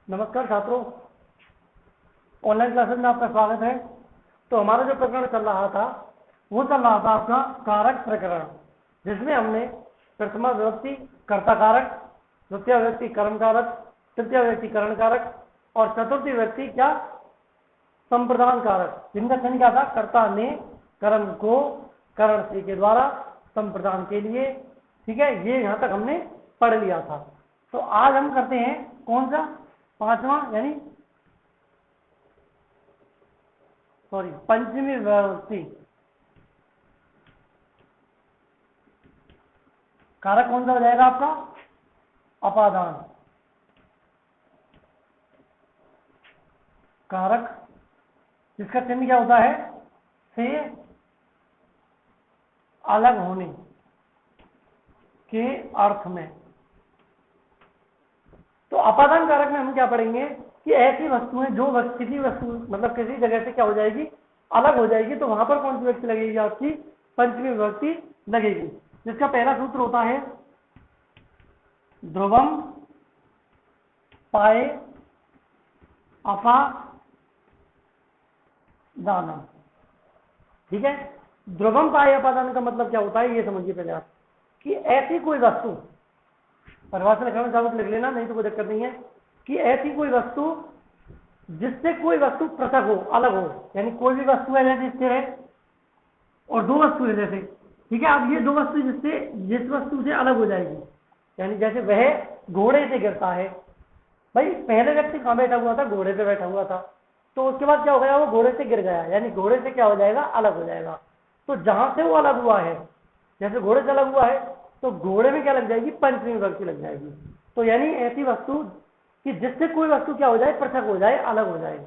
नमस्कार छात्रों, online classes में आपका स्वागत है। तो हमारा जो प्रकरण चल रहा था वो चल रहा था आपका कारक प्रकरण, जिसमें हमने प्रथमा विभक्ति कर्ता कारक, द्वितीय विभक्ति कर्म कारक, तृतीय विभक्ति करण कारक और चतुर्थी विभक्ति क्या संप्रदान कारक, जिनका चिन्ह क्या था कर्ता ने कर्म को करण से के द्वारा संप्रदान के लिए। ठीक है, ये यहां तक हमने पढ़ लिया था। तो आज हम करते हैं कौन सा पांचवा यानी पंचमी विभक्ति। कारक कौन सा हो जाएगा आपका अपादान कारक, जिसका चिन्ह क्या होता है से अलग होने के अर्थ में। तो अपादान कारक में हम क्या पढ़ेंगे कि ऐसी वस्तुएं जो किसी वस्तु मतलब किसी जगह से क्या हो जाएगी अलग हो जाएगी, तो वहां पर कौन सी विभक्ति लगेगी आपकी पंचमी विभक्ति लगेगी, जिसका पहला सूत्र होता है ध्रुवम पाए अपादानम। ठीक है, ध्रुवम पाए अपादान का मतलब क्या होता है ये समझिए पहले आप, कि ऐसी कोई वस्तु, परिभाषा लिखना चाहो तो लिख लेना, नहीं तो कोई दिक्कत नहीं है, कि ऐसी कोई वस्तु जिससे कोई वस्तु पृथक हो अलग हो। यानी कोई भी वस्तु है जैसे स्थिर है और दो वस्तु है जैसे, ठीक है, अब ये दो वस्तु जिस वस्तु से अलग हो जाएगी, यानी जैसे वह घोड़े से गिरता है, भाई पहले व्यक्ति कहां बैठा हुआ था घोड़े पे बैठा हुआ था, तो उसके बाद क्या हो गया वो घोड़े से गिर गया, यानी घोड़े से क्या हो जाएगा अलग हो जाएगा। तो जहां से वो अलग हुआ है, जैसे घोड़े से अलग हुआ है तो घोड़े में क्या लग जाएगी पंचमी विभक्ति लग जाएगी। तो यानी ऐसी वस्तु कि जिससे कोई वस्तु क्या हो जाए पृथक हो जाए अलग हो जाए,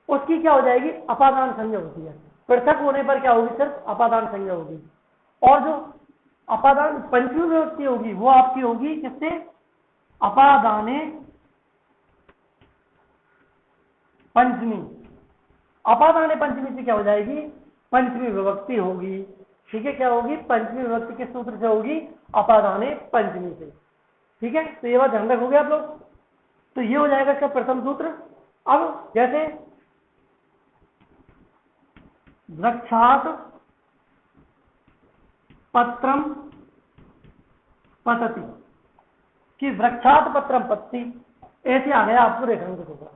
उसकी क्या हो जाएगी अपादान संज्ञा होती है। पृथक होने पर क्या होगी सिर्फ अपादान संज्ञा होगी, और जो अपादान पंचमी विभक्ति होगी वो आपकी होगी किससे अपादाने पंचमी। अपादाने पंचमी से क्या हो जाएगी पंचमी विभक्ति होगी। ठीक है, क्या होगी पंचमी विभक्ति के सूत्र से होगी अपादाने पंचमी से। ठीक है, तो ये बात ध्यान रखोगे आप लोग। तो ये हो जाएगा इसका प्रथम सूत्र। अब जैसे वृक्षात पत्रम पतति, कि वृक्षात पत्रम पतति, ऐसे आ गया आपको रेखांकित होगा।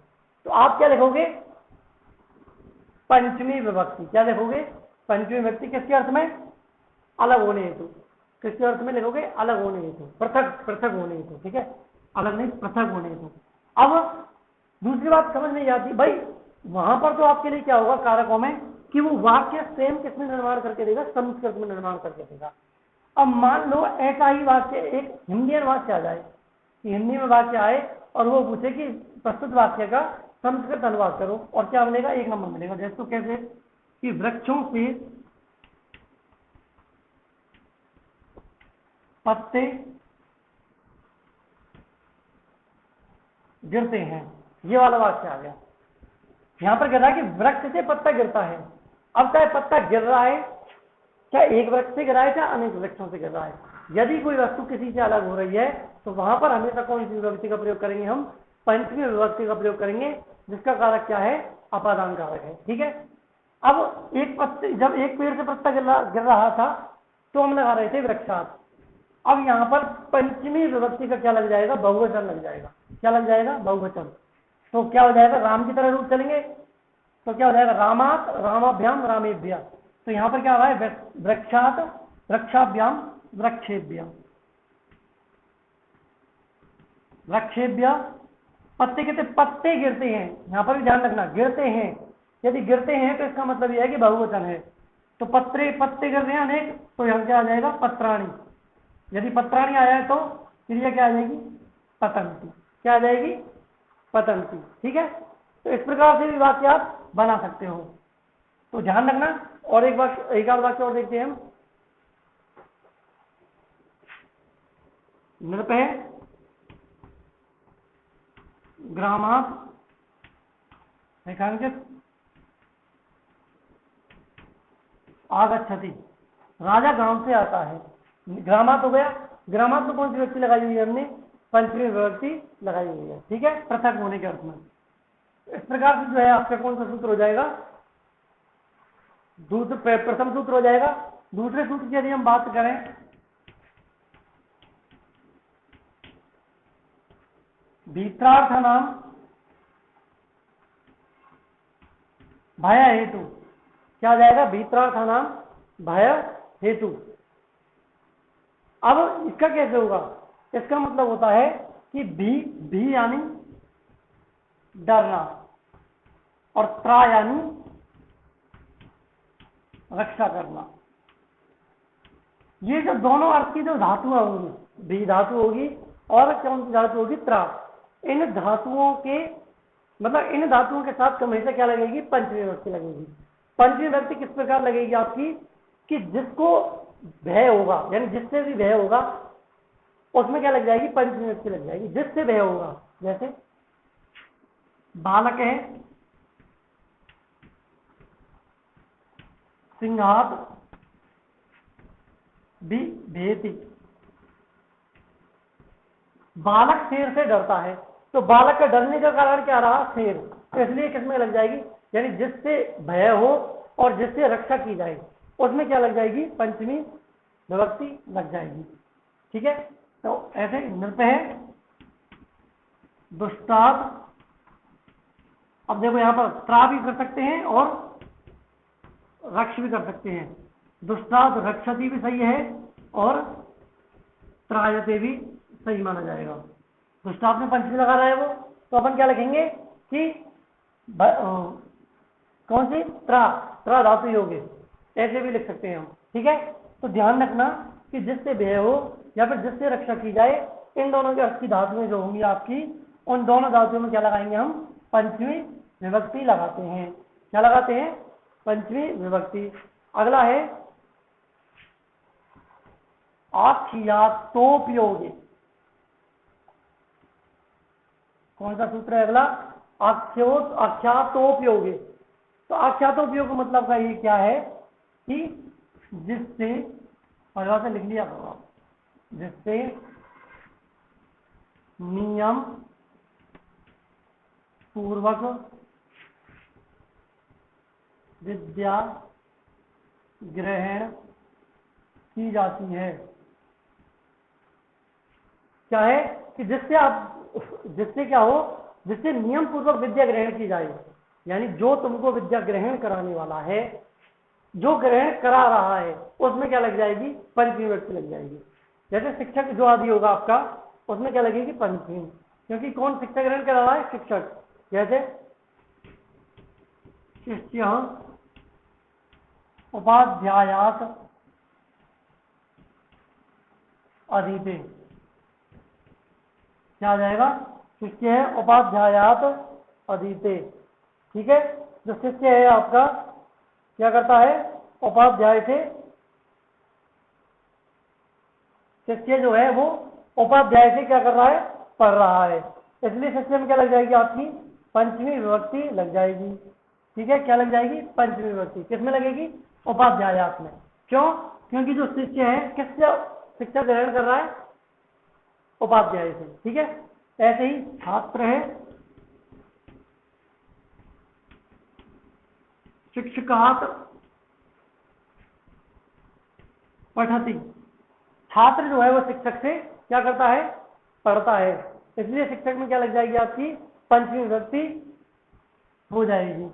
तो आप क्या लिखोगे पंचमी विभक्ति, क्या लिखोगे पंचमी विभक्ति किसके अर्थ में अलग होने हेतु, किसके अर्थ में लिखोगे अलग होने हेतु, पृथक होने हेतु। ठीक है, अलग नहीं पृथक होने हेतु। अब दूसरी बात समझ नहीं आती भाई, वहां पर तो आपके लिए क्या होगा कारकों में कि वो वाक्य सेम किसमें निर्माण करके देगा संस्कृत में निर्माण करके देगा। अब मान लो ऐसा ही वाक्य एक हिंदी वाक्य आ जाए, कि हिंदी में वाक्य आए और वो पूछे कि प्रस्तुत वाक्य का संस्कृत अनुवाद करो, और क्या मिलेगा एक नंबर मिलेगा। जैसे तो कैसे कि वृक्षों से पत्ते गिरते हैं, ये वाला वाक्य आ गया। यहां पर कह रहा है कि वृक्ष से पत्ता गिरता है। अब चाहे पत्ता गिर रहा है क्या एक वृक्ष से गिरा है क्या अनेक वृक्षों से गिर रहा है, यदि कोई वस्तु किसी से अलग हो रही है तो वहां पर हमेशा कौन सी विभक्ति का प्रयोग करेंगे हम पंचमी विभक्ति का प्रयोग करेंगे, जिसका कारक क्या है अपादान कारक है। ठीक है, अब एक पत्ते जब एक पेड़ से पत्ता गिर रहा था तो हम लगा रहे थे वृक्षात। अब यहाँ पर पंचमी विभक्ति का क्या लग जाएगा बहुवचन लग जाएगा। क्या लग जाएगा बहुवचन। तो क्या हो जाएगा राम की तरह रूप चलेंगे, तो क्या हो जाएगा रामात रामाभ्याम रामेभ्य। तो यहाँ पर क्या हो रहा है वृक्षात वृक्षाभ्याम वृक्षेभ्य वृक्षेभ्य। पत्ते कहते पत्ते गिरते हैं, यहाँ पर भी ध्यान रखना गिरते हैं, यदि गिरते हैं तो इसका मतलब यह है कि बहुवचन है। तो पत्ते गिर रहे हैं अनेक, तो यहाँ क्या आ जाएगा पत्राणी। यदि पत्राणी आया है तो क्रिया क्या आ जाएगी पतंती, क्या आ जाएगी पतंती। ठीक है, तो इस प्रकार से भी वाक्य आप बना सकते हो, तो ध्यान रखना। और एक आध वाक्य और देखते हैं हम। नृपय ग्रामात रेखांकित आगच्छति, राजा गांव से आता है। ग्रामात हो गया, ग्रामात में कौन सी व्यक्ति लगाई हुई है हमने पंचमी विभक्ति लगाई हुई है। ठीक है, पृथक होने के अर्थ में। इस प्रकार से जो है आपका कौन सा सूत्र हो जाएगा, प्रथम सूत्र हो जाएगा। दूसरे सूत्र की यदि हम बात करें, भीत्रार्थ नाम भय हेतु, क्या आ जाएगा, भीत्रार्थ नाम भय हेतु। अब इसका कैसे होगा, इसका मतलब होता है कि भी यानी डरना और त्रा यानी रक्षा करना। ये जो दोनों अर्थ की जो धातुएं होंगी, भी धातु होगी और कौन सी धातु होगी, त्रा। इन धातुओं के मतलब इन धातुओं के साथ हमेशा क्या लगेगी, पंचमी विभक्ति लगेगी। पंचमी विभक्ति किस प्रकार लगेगी आपकी, कि जिसको भय होगा यानी जिससे भी भय होगा उसमें क्या लग जाएगी, पंचमी विभक्ति लग जाएगी। जिससे भय होगा, जैसे बालक है, सिंहात भी भेति, बालक शेर से डरता है, तो बालक का डरने का कारण क्या रहा, शेर, तो इसलिए किसमें लग जाएगी, यानी जिससे भय हो और जिससे रक्षा की जाए उसमें क्या लग जाएगी, पंचमी विभक्ति लग जाएगी। ठीक है, तो ऐसे नृप है, दुष्टाद। अब देखो यहां पर त्रा भी कर सकते हैं और रक्ष भी कर सकते हैं। दुष्टाद रक्षति भी सही है और त्रायते भी सही माना जाएगा। दुष्टाद में पंचमी लगा रहा है वो, तो अपन क्या लिखेंगे कि कौन सी, त्रा धातु योगे, ऐसे भी लिख सकते हैं हम। ठीक है, तो ध्यान रखना कि जिससे भय हो या फिर जिससे रक्षा की जाए, इन दोनों के अर्थ की धातुएं जो होंगी आपकी, उन दोनों धातुओं में क्या लगाएंगे हम, पंचमी विभक्ति लगाते हैं। क्या लगाते हैं, पंचमी विभक्ति। अगला है आख्यातोपयोगी। कौन सा सूत्र है अगला, आख्यातोपयोगी। तो आख्यातोपयोग का मतलब का ये क्या है कि जिससे, परिभाषा लिख लिया होगा, जिससे नियम पूर्वक विद्या ग्रहण की जाती है। क्या है कि जिससे क्या हो, जिससे नियम पूर्वक विद्या ग्रहण की जाए, यानी जो तुमको विद्या ग्रहण कराने वाला है, जो ग्रहण करा रहा है, उसमें क्या लग जाएगी, पंचमी विभक्ति लग जाएगी। जैसे शिक्षक जो आदि होगा आपका, उसमें क्या लगेगी, पंचमी, क्योंकि कौन शिक्षा ग्रहण करा रहा है, शिक्षक। जैसे शिष्य उपाध्यायात अधीते, क्या आ जाएगा, शिष्य है उपाध्यायात अधीते। ठीक है, जो शिष्य है आपका क्या करता है, उपाध्याय से, शिष्य जो है वो उपाध्याय से क्या कर रहा है, पढ़ रहा है, इसलिए शिष्य में क्या लग जाएगी आपकी, पंचमी विभक्ति लग जाएगी। ठीक है, क्या लग जाएगी, पंचमी विभक्ति। किसमें लगेगी, उपाध्यायात में। क्यों, क्योंकि जो शिष्य है किससे शिक्षा ग्रहण कर रहा है, उपाध्याय से। ठीक है, ऐसे ही छात्र है, शिक्षकात पठति, छात्र जो है वो शिक्षक से क्या करता है, पढ़ता है, इसलिए शिक्षक में क्या लग जाएगी आपकी, पंचमी विभक्ति हो जाएगी।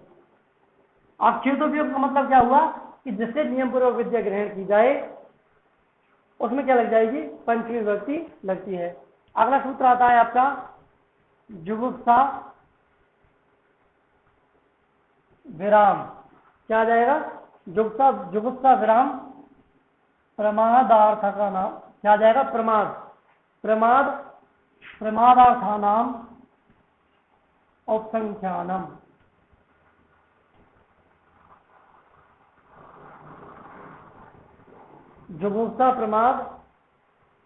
आख्यातोपयोग का मतलब क्या हुआ कि जिससे नियम पूर्वक विद्या ग्रहण की जाए उसमें क्या लग जाएगी, पंचमी विभक्ति लगती है। अगला सूत्र आता है आपका जुगुप्सा विराम। क्या आ जाएगा, जुगुप्सा विराम प्रमादार्थ का नाम, क्या आ जाएगा, प्रमादार्थानाम औपसंख्यानम।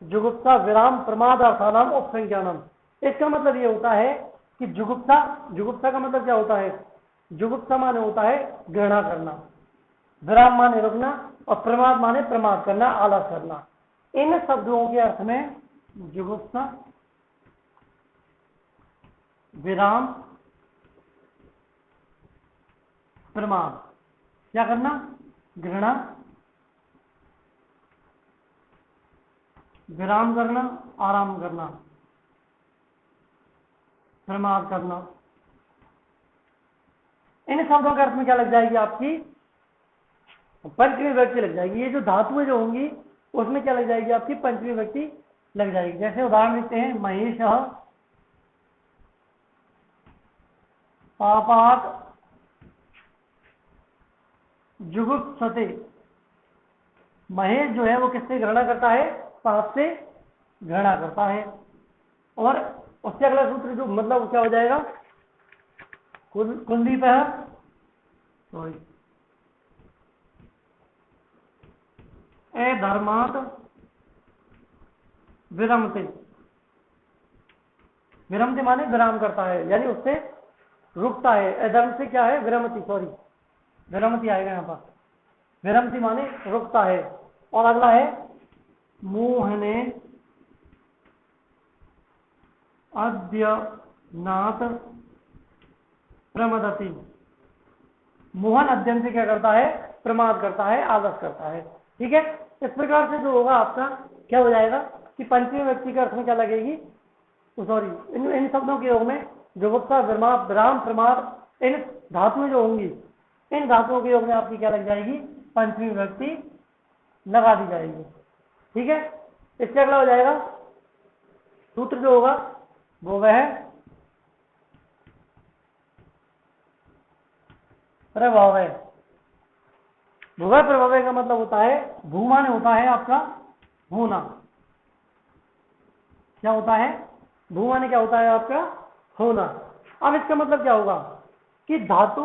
जुगुप्सा विराम प्रमादार्थानाम औपसंख्यानम। इसका मतलब ये होता है कि जुगुप्सा का मतलब क्या होता है, जुगुप्सा माने होता है घृणा करना, विराम माने रुकना और प्रमाद माने प्रमाद करना, आलस करना। इन शब्दों के अर्थ में जुगुप्सा विराम प्रमाद। क्या करना? गणना, विराम करना, आराम करना, प्रमाद करना। इन शब्दों के अर्थ में क्या लग जाएगी आपकी? पंचमी व्यक्ति लग जाएगी। ये जो धातुएं जो होंगी उसमें क्या लग जाएगी आपकी? पंचमी व्यक्ति लग जाएगी। जैसे उदाहरण देते हैं, महेश पापात जुगुप्सते। महेश जो है वो किससे घृणा करता है? पाप से घृणा करता है। और उससे अगला सूत्र जो मतलब क्या हो जाएगा? कुलदीप है, सॉरी, अधर्मात विरमते। विरमते माने विराम करता है, यानी उससे रुकता है। अधर्म से क्या है? विरमति, सॉरी, विरमति आएगा यहां पर। विरमति माने रुकता है। और अगला है मोहने अद्यनाथ प्रमदति। मोहन अध्ययन से क्या करता है? प्रमाद करता है, आलस करता है। ठीक है, इस प्रकार से जो होगा आपका क्या हो जाएगा कि पंचमी व्यक्ति के अर्थ में क्या लगेगी? सॉरी, इन शब्दों के योग में जुगुप्सा, विराम, प्रमाद, इन धातुएं जो होंगी, इन धातुओं के योग में आपकी क्या लग जाएगी? पंचमी व्यक्ति लगा दी जाएगी। ठीक है, इससे अगला हो जाएगा सूत्र जो होगा वो वह है प्रभाव है। भूवा प्रभाव का मतलब होता है, भू माने होता है आपका होना। क्या होता है? भू माने क्या होता है आपका? होना। अब इसका मतलब क्या होगा कि धातु,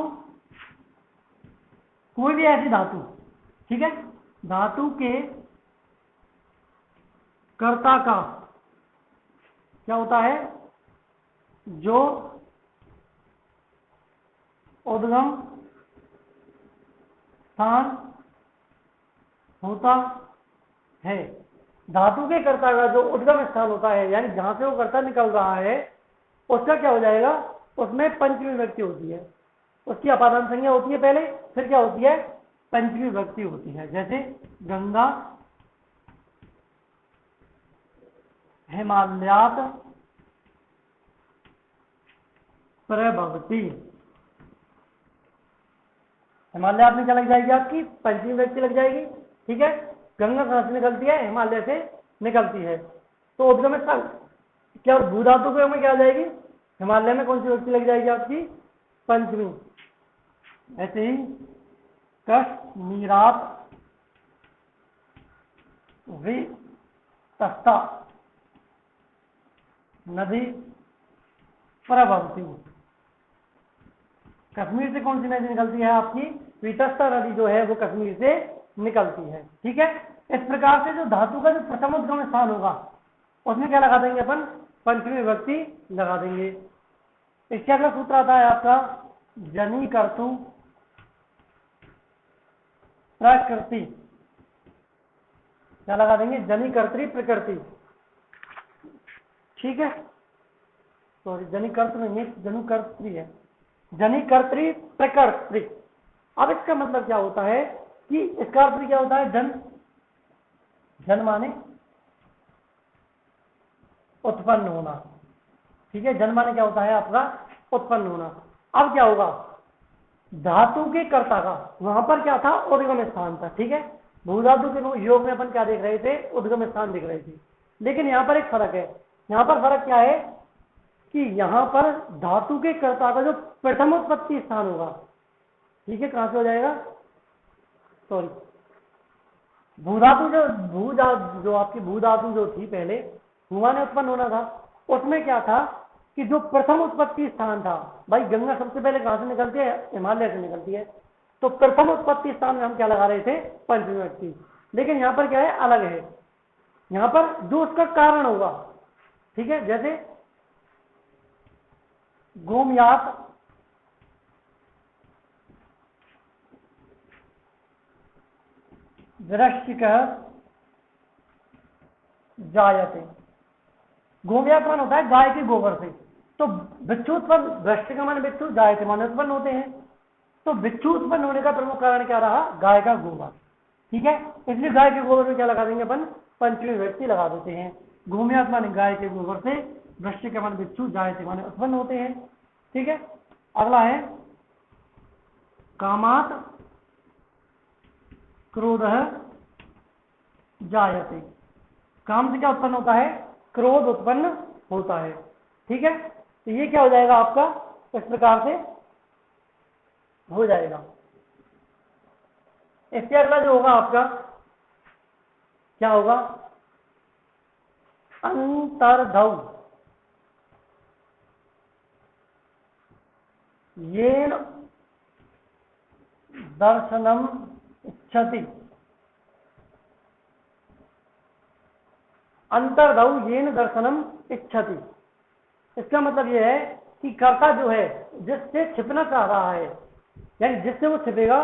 कोई भी ऐसी धातु, ठीक है, धातु के कर्ता का क्या होता है? जो उद्गम स्थान होता है। धातु के कर्ता का जो उद्गम स्थान होता है, यानी जहां से वो कर्ता निकल रहा है, उसका क्या हो जाएगा? उसमें पंचमी व्यक्ति होती है। उसकी अपादान संज्ञा होती है पहले, फिर क्या होती है? पंचमी व्यक्ति होती है। जैसे गंगा हिमालयात प्रभवती। हिमालयात में क्या लग जाएगी आपकी? पंचमी व्यक्ति लग जाएगी। ठीक है, गंगा कहां से निकलती है? हिमालय से निकलती है। तो उद्गम स्थान क्या भू धातु के में क्या आ जाएगी? हिमालय में कौन सी व्यक्ति लग जाएगी आपकी? पंचमी। ऐसे ही कश्मीरात वितस्ता नदी प्रभवती। कश्मीर से कौन सी नदी निकलती है आपकी? वितस्ता नदी जो है वो कश्मीर से निकलती है। ठीक है, इस प्रकार से जो धातु का जो प्रथम उद्गम स्थान होगा उसमें क्या लगा देंगे अपन? पंचमी विभक्ति लगा देंगे। इसके अगला सूत्र आता है आपका जनी कर्तु प्रकृति। क्या लगा देंगे? जनी कर्तरी प्रकृति। ठीक है, सॉरी, जनी कर्तृ नहीं, जनु कर्तरी है, जनी कर्तरी प्रकृति। अब इसका मतलब क्या होता है कि इसका अर्थ क्या होता है? जन, जन माने उत्पन्न होना। ठीक है, जन माने क्या होता है आपका? उत्पन्न होना। अब क्या होगा? धातु के कर्ता का वहां पर क्या था? उद्गम स्थान था। ठीक है, भू धातु के योग में अपन क्या देख रहे थे? उद्गम स्थान दिख रहे थे। लेकिन यहां पर एक फर्क है। यहां पर फर्क क्या है कि यहां पर धातु के कर्ता का जो प्रथम उत्पत्ति स्थान होगा, ठीक है, कहां से हो जाएगा? सॉरी, भूधातु जो आपकी भूधातु जो थी पहले, धुआं ने उत्पन्न होना था, उसमें क्या था कि जो प्रथम उत्पत्ति स्थान था, भाई गंगा सबसे पहले कहां से निकलती है? हिमालय से निकलती है। तो प्रथम उत्पत्ति स्थान में हम क्या लगा रहे थे? पंचमी व्यक्ति। लेकिन यहां पर क्या है? अलग है। यहां पर जो उसका कारण होगा, ठीक है, जैसे गोमयात वृश्चिक जायते। गोमयात मान होता है गाय के गोबर से। तो विच्छुत्पन्न वृश्चिकमन विच्छु जायते उत्पन्न होते हैं। तो विच्छु उत्पन्न होने का प्रमुख कारण क्या रहा? गाय का गोबर। ठीक है, इसलिए गाय के गोबर में क्या लगा देंगे अपन? पंचमी विभक्ति लगा देते हैं। भूम्यात् माने गाय के गोबर से वृश्चिकमन विच्छु जायते उत्पन्न होते हैं। ठीक है, अगला है कामात् क्रोधः जायते। काम से क्या उत्पन्न होता है? क्रोध उत्पन्न होता है। ठीक है, तो ये क्या हो जाएगा आपका? इस प्रकार से हो जाएगा। इसके अगला जो होगा आपका क्या होगा? अंतर्धौ येन दर्शनम इच्छति। अंतर्धौ येन दर्शनम इच्छति, इसका मतलब यह है कि कर्ता जो है जिससे छिपना चाह रहा है, यानी जिससे वो छिपेगा,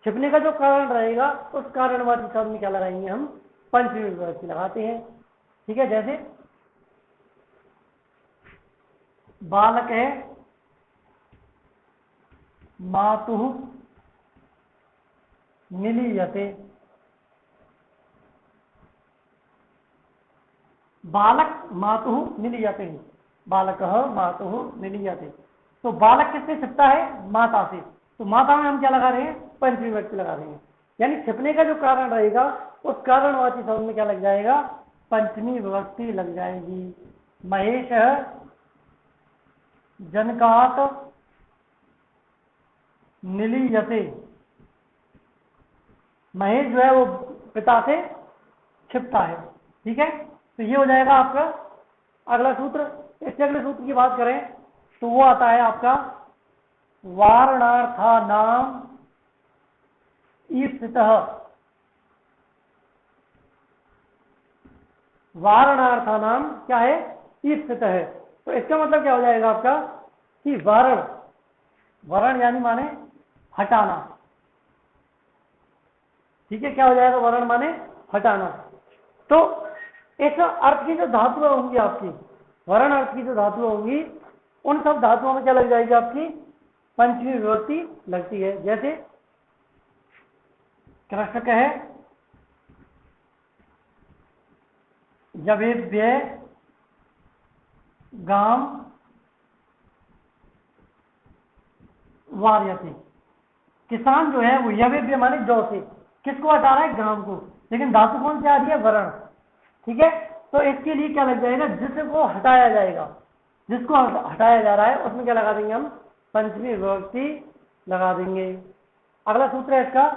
छिपने का जो कारण रहेगा, उस कारणवाची शब्द में क्या लगाएंगे हम? पंचमी विभक्ति लगाते हैं। ठीक है, जैसे बालक है मातुः निलीयते। बालक मातुः निलीयते, बालकः मातुः निलीयते। तो बालक किससे छिपता है? माता से। तो माता में हम क्या लगा रहे हैं? पंचमी विभक्ति लगा रहे हैं। यानी छिपने का जो कारण रहेगा, उस कारणवाची शब्द में क्या लग जाएगा? पंचमी विभक्ति लग जाएगी। महेश जनकात निलीयते। महेश जो है वो पिता से छिपता है। ठीक है, तो ये हो जाएगा आपका अगला सूत्र। इससे अगले सूत्र की बात करें तो वो आता है आपका वारणार्था नाम ईप्सितः। वारणार्था नाम क्या है? ईप्सितः है। तो इसका मतलब क्या हो जाएगा आपका कि वारण, वरण यानी माने हटाना। ठीक है, क्या हो जाएगा? वरण माने हटाना। तो इस अर्थ की जो धातुएं होंगी आपकी, वरण अर्थ की जो धातुएं होंगी, उन सब धातुओं में क्या लग जाएगी आपकी? पंचमी विभक्ति लगती है। जैसे कृषक है यवेभ्य गाम वार्यते। किसान जो है वो यवेभ्य माने जौ से किसको हटा रहा है? गाम को। लेकिन धातु कौन से आ रही है? वरण। ठीक है, तो इसके लिए क्या लग जाएगा? जिसको हटाया जाएगा, जिसको हटाया जा रहा है उसमें क्या लगा देंगे हम? पंचमी विभक्ति लगा देंगे। अगला सूत्र है इसका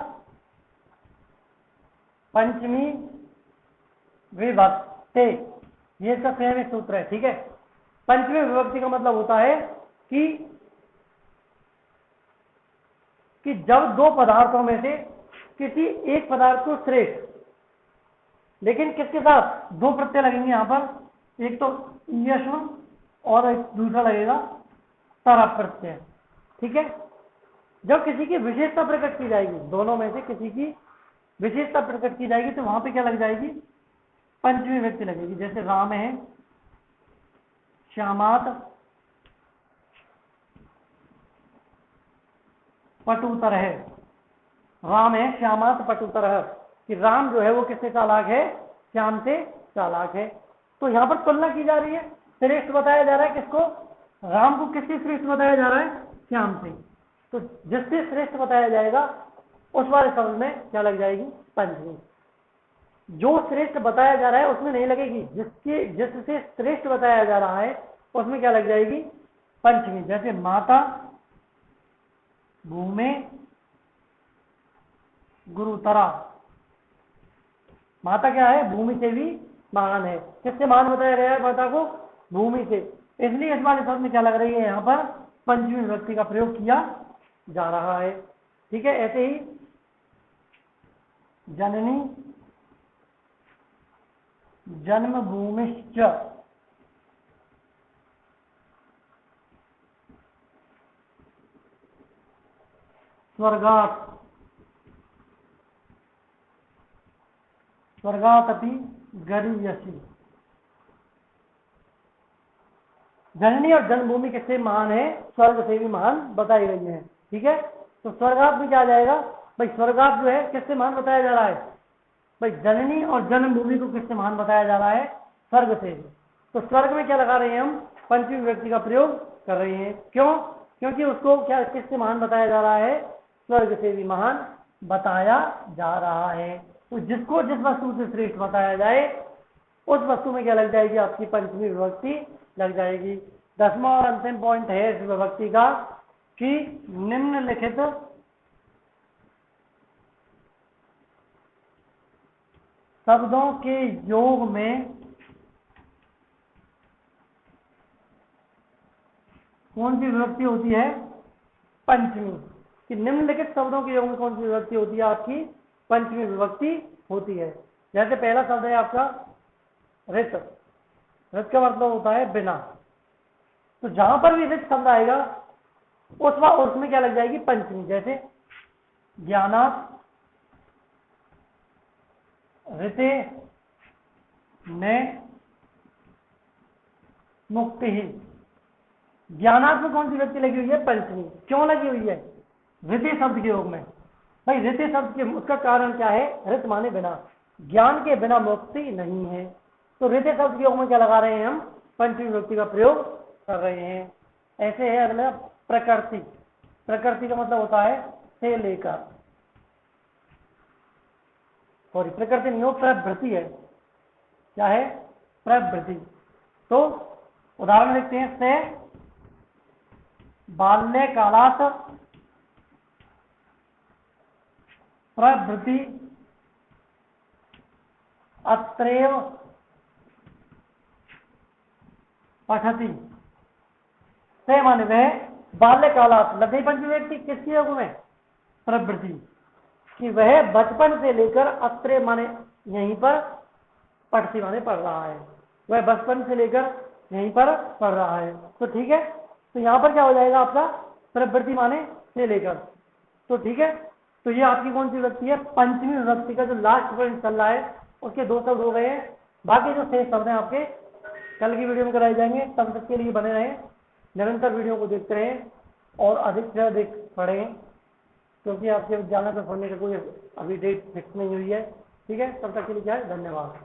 पंचमी विभक्ति। ये इसका सेम सूत्र है। ठीक है, पंचमी विभक्ति का मतलब होता है कि जब दो पदार्थों में से किसी एक पदार्थ को श्रेष्ठ, लेकिन किसके साथ? दो प्रत्यय लगेंगे यहां पर, एक तो यशु और एक दूसरा लगेगा तरा प्रत्यय। ठीक है, जब किसी की विशेषता प्रकट की जाएगी, दोनों में से किसी की विशेषता प्रकट की जाएगी, तो वहां पे क्या लग जाएगी? पंचमी विभक्ति लगेगी। जैसे राम है श्यामात पटुतर है। राम है श्यामात पटुतर है, कि राम जो है वो किससे चालाक है? श्याम से चालाक है। तो यहां पर तुलना की जा रही है, श्रेष्ठ बताया जा रहा है किसको? राम को किससे श्रेष्ठ बताया जा रहा है? श्याम से। तो जिससे श्रेष्ठ बताया जाएगा उस वाले शब्द में क्या लग जाएगी? पंचमी। जो श्रेष्ठ बताया जा रहा है उसमें नहीं लगेगी, जिससे श्रेष्ठ बताया जा रहा है उसमें क्या लग जाएगी? पंचमी। जैसे माता भूमे गुरुतरा। माता क्या है? भूमि से भी महान है। किससे महान बताया गया है माता को? भूमि से। इसलिए इस वाले शब्द में क्या लग रही है? यहां पर पंचमी विभक्ति का प्रयोग किया जा रहा है। ठीक है, ऐसे ही जननी जन्मभूमिश्च। स्वर्गात् स्वर्गातपि गरीयसी। जननी और जन्मभूमि किससे महान है? स्वर्ग से भी महान बताई गई है। ठीक है, तो स्वर्गाप में क्या आ जाएगा भाई? स्वर्गाप जो है किससे महान बताया जा रहा है भाई? जननी और जन्मभूमि को किससे महान बताया जा रहा है? स्वर्ग से। तो स्वर्ग में क्या लगा रहे हैं हम? पंचमी विभक्ति का प्रयोग कर रहे हैं। क्यों? क्योंकि उसको क्या किससे महान बताया जा रहा है? स्वर्ग से भी महान बताया जा रहा है। तो जिसको जिस वस्तु से श्रेष्ठ बताया जाए उस वस्तु में क्या लग जाएगी? आपकी पंचमी विभक्ति लग जाएगी। 10वां और अंतिम पॉइंट है इस विभक्ति का कि निम्नलिखित शब्दों के योग में कौन सी विभक्ति होती है? पंचमी। कि निम्नलिखित शब्दों के योग में कौन सी विभक्ति होती है? आपकी पंचमी विभक्ति होती है। जैसे पहला शब्द है आपका ऋत। ऋत का मतलब होता है बिना। तो जहां पर भी ऋत शब्द आएगा उसमें क्या लग जाएगी? पंचमी। जैसे ज्ञानात् ऋते ने मुक्ति ही। ज्ञानात् में कौन सी विभक्ति लगी हुई है? पंचमी। क्यों लगी हुई है? ऋते शब्द के योग में। भाई ऋते शब्द के उसका कारण क्या है? ऋत माने बिना, ज्ञान के बिना मुक्ति नहीं है। तो ऋते शब्द के योग में क्या लगा रहे हैं हम? पंचमी विभक्ति का प्रयोग कर रहे हैं। ऐसे है अगला प्रकृति। प्रकृति का मतलब होता है से लेकर, सॉरी प्रकृति नहीं हो, प्रवृत्ति है। क्या है? प्रवृत्ति। तो उदाहरण लिखते हैं, से बाल्य कालात् प्रवृत्ति अत्रैव पठति। से माने वह बाल्य कालात् लघु पंचमी व्यक्ति किसके योग में? प्रवृत्ति। कि वह बचपन से लेकर अत्र माने यहीं पर, पठती माने पढ़ रहा है, वह बचपन से लेकर यहीं पर पढ़ रहा है। तो ठीक है, तो यहां पर क्या हो जाएगा आपका? प्रवृत्ति माने से लेकर। तो ठीक है, तो ये आपकी कौन सी विभक्ति है? पंचमी विभक्ति का जो लास्ट पॉइंट चल रहा है उसके 2 शब्द हो गए हैं। बाकी जो शेष शब्द हैं आपके कल की वीडियो में कराए जाएंगे। तब तक के लिए बने रहें, निरंतर वीडियो को देखते रहें और अधिक से अधिक पढ़ें, क्योंकि आपके विद्यालय में पढ़ने का कोई अभी डेट फिक्स नहीं हुई है। ठीक है, तब तक के लिए क्या है? धन्यवाद।